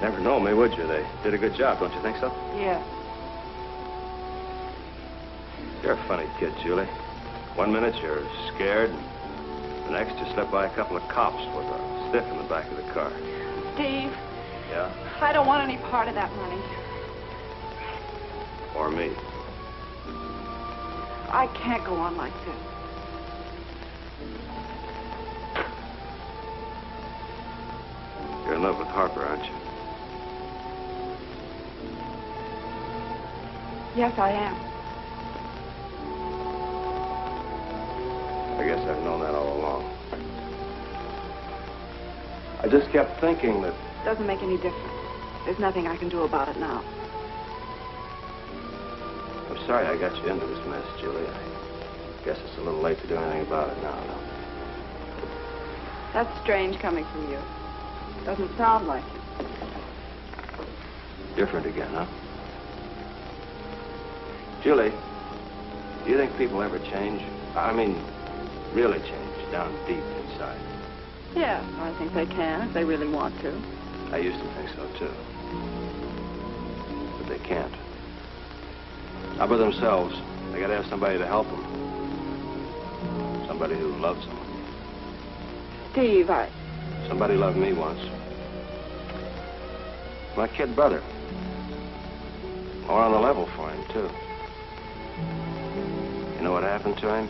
Never know me, would you? They did a good job, don't you think so? Yeah. You're a funny kid, Julie. One minute you're scared, and the next you slip by a couple of cops with a stick in the back of the car. Steve. Yeah? I don't want any part of that money. Or me. I can't go on like this. You're in love with Harper, aren't you? Yes, I am. I guess I've known that all along. I just kept thinking that... Doesn't make any difference. There's nothing I can do about it now. I'm sorry I got you into this mess, Julie. I guess it's a little late to do anything about it now, though. That's strange coming from you. Doesn't sound like it. Different again, huh? Julie, do you think people ever change? I mean, really change down deep inside? Yeah, I think they can if they really want to. I used to think so, too. But they can't. Not by themselves. They gotta have somebody to help them. Somebody who loves them. Steve, Somebody loved me once. My kid brother. More on the level for him, too. You know what happened to him?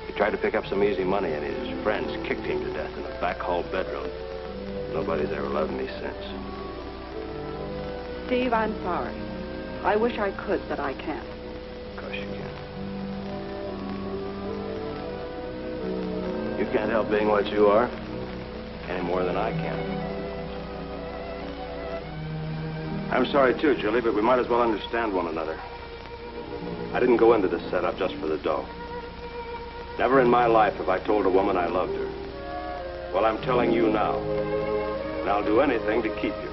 He tried to pick up some easy money, and his friends kicked him to death in a back hall bedroom. Nobody's ever loved me since. Steve, I'm sorry. I wish I could, but I can't. Of course you can. You can't help being what you are any more than I can. I'm sorry, too, Julie, but we might as well understand one another. I didn't go into this setup just for the dough. Never in my life have I told a woman I loved her. Well, I'm telling you now. And I'll do anything to keep you.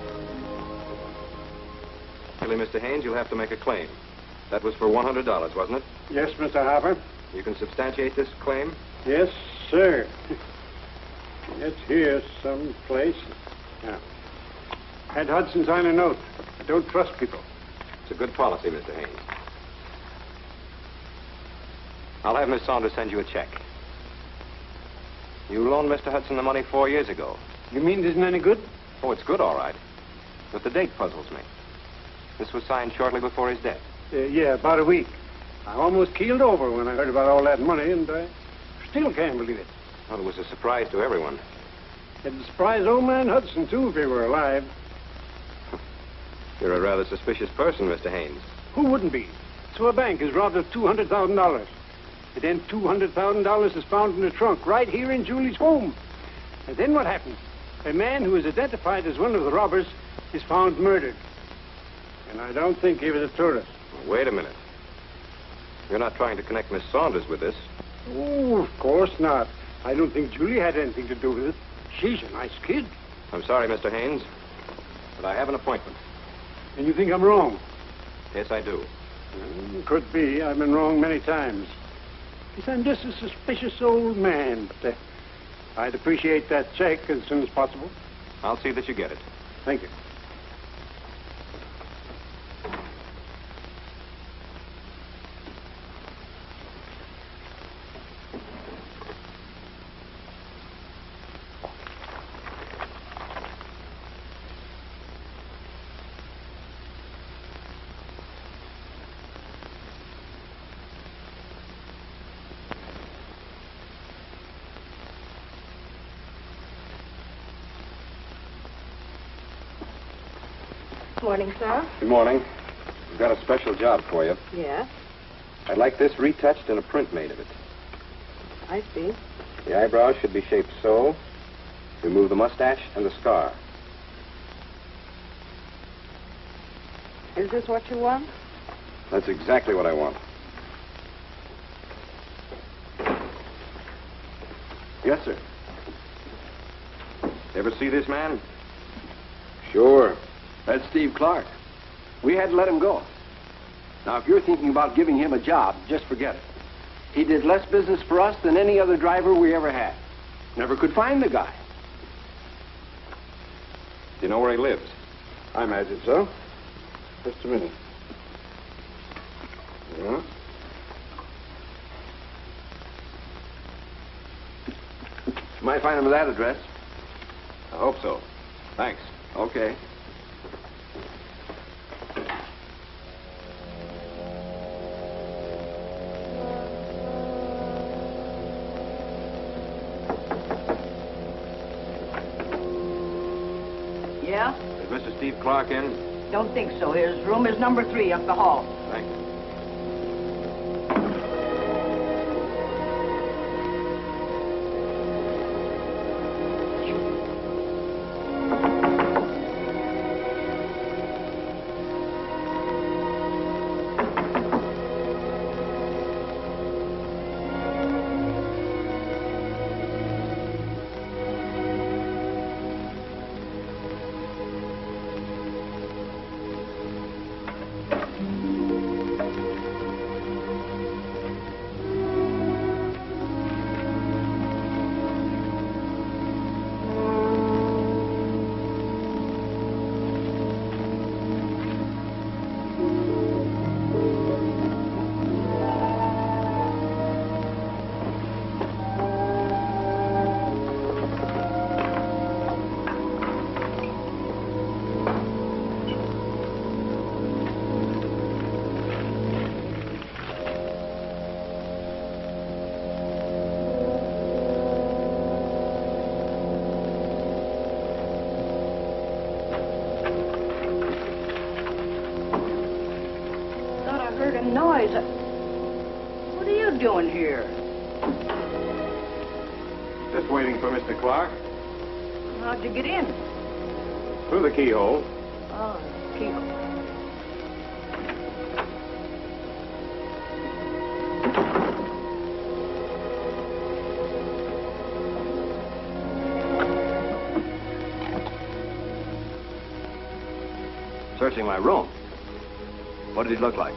Really, Mr. Haynes, you'll have to make a claim. That was for $100, wasn't it? Yes, Mr. Harper. You can substantiate this claim? Yes, sir. It's here someplace. Yeah. I had Hudson sign a note. I don't trust people. It's a good policy, Mr. Haynes. I'll have Miss Saunders send you a check. You loaned Mr. Hudson the money 4 years ago. You mean it isn't any good? Oh, it's good, all right. But the date puzzles me. This was signed shortly before his death. Yeah, about a week. I almost keeled over when I heard about all that money, and I still can't believe it. Well, it was a surprise to everyone. It'd surprise old man Hudson, too, if he were alive. You're a rather suspicious person, Mr. Haynes. Who wouldn't be? So a bank is robbed of $200,000. And then $200,000 is found in the trunk right here in Julie's home. And then what happens? A man who is identified as one of the robbers is found murdered. And I don't think he was a tourist. Well, wait a minute. You're not trying to connect Miss Saunders with this. Oh, of course not. I don't think Julie had anything to do with it. She's a nice kid. I'm sorry, Mr. Haynes, but I have an appointment. And you think I'm wrong? Yes, I do. Could be. I've been wrong many times. Yes, I'm just a suspicious old man, but I'd appreciate that check as soon as possible. I'll see that you get it. Thank you. Morning, sir. Good morning. We've got a special job for you. Yes, I'd like this retouched and a print made of it. I see. The eyebrows should be shaped so. Remove the mustache and the scar. Is this what you want? That's exactly what I want. Yes, sir. Ever see this man? Sure. That's Steve Clark. We had to let him go. Now, if you're thinking about giving him a job, just forget it. He did less business for us than any other driver we ever had. Never could find the guy. Do you know where he lives? I imagine so. Just a minute. Yeah. You might find him at that address. I hope so. Thanks. Okay. Yeah? Is Mr. Steve Clark in? Don't think so. His room is number 3 up the hall. Thank you. Noise. What are you doing here? Just waiting for Mr. Clark. How'd you get in? Through the keyhole. Oh, keyhole. Searching my room. What did he look like?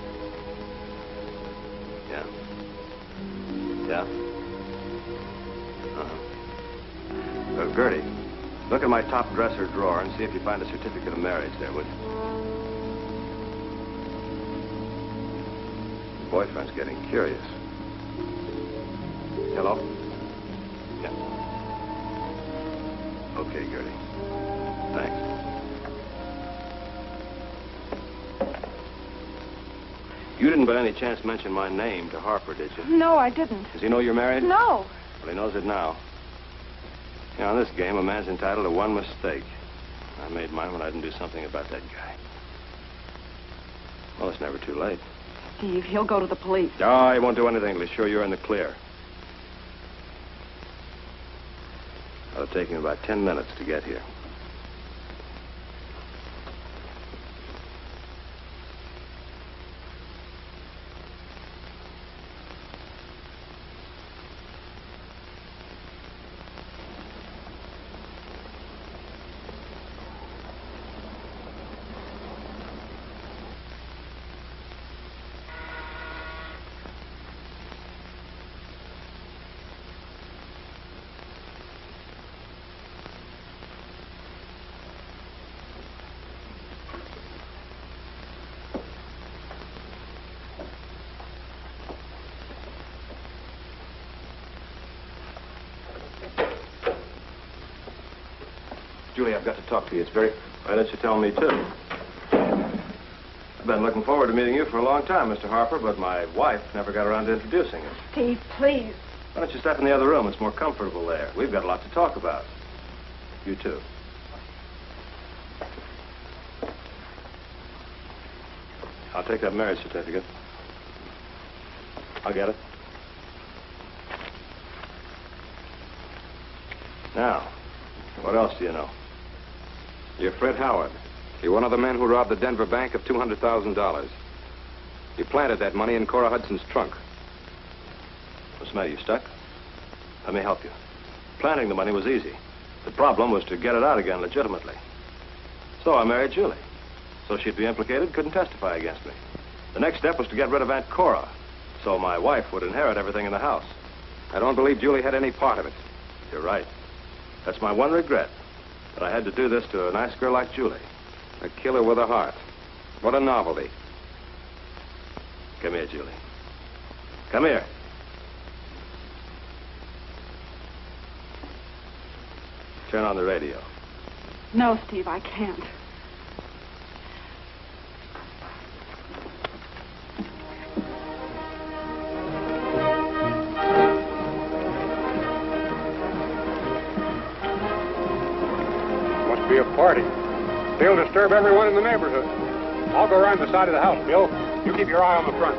Yeah? Gertie, look at my top dresser drawer and see if you find a certificate of marriage there, would you? Your boyfriend's getting curious. Hello? Yeah. Okay, Gertie. Thanks. You didn't by any chance mention my name to Harper, did you? No, I didn't. Does he know you're married? No. Well, he knows it now. You know, in this game, a man's entitled to one mistake. I made mine when I didn't do something about that guy. Well, it's never too late. Steve, he'll go to the police. Oh, he won't do anything to be sure you're in the clear. It'll take him about 10 minutes to get here. Julie, I've got to talk to you. It's very... Why don't you tell me, too? I've been looking forward to meeting you for a long time, Mr. Harper, but my wife never got around to introducing us. Steve, please. Why don't you step in the other room? It's more comfortable there. We've got a lot to talk about. You, too. I'll take that marriage certificate. I'll get it. Now, what else do you know? You're Fred Howard. You're one of the men who robbed the Denver bank of $200,000. You planted that money in Cora Hudson's trunk. What's the matter? You stuck? Let me help you. Planting the money was easy. The problem was to get it out again legitimately. So I married Julie. So she'd be implicated, couldn't testify against me. The next step was to get rid of Aunt Cora, so my wife would inherit everything in the house. I don't believe Julie had any part of it. You're right. That's my one regret, that I had to do this to a nice girl like Julie. A killer with a heart. What a novelty. Come here, Julie. Come here. Turn on the radio. No, Steve, I can't. Must be a party. They'll disturb everyone in the neighborhood. I'll go around the side of the house, Bill. You keep your eye on the front.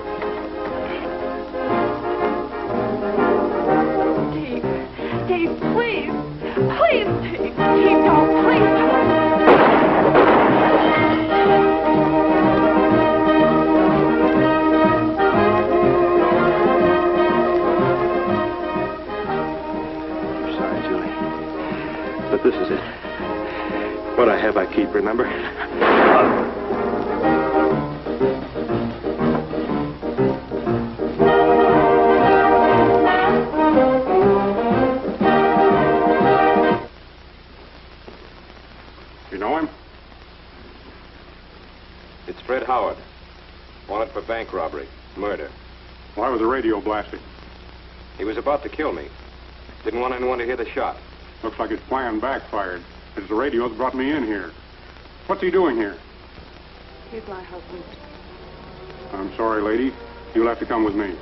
Steve, please. Please, Steve. Steve, don't. Please don't. I'm sorry, Julie. But this is it. What I have, I keep, remember? You know him? It's Fred Howard. Wanted for bank robbery, murder. Why was the radio blasted? He was about to kill me. Didn't want anyone to hear the shot. Looks like his plan backfired. It's the radio that brought me in here. What's he doing here? He's my husband. I'm sorry, lady. You'll have to come with me.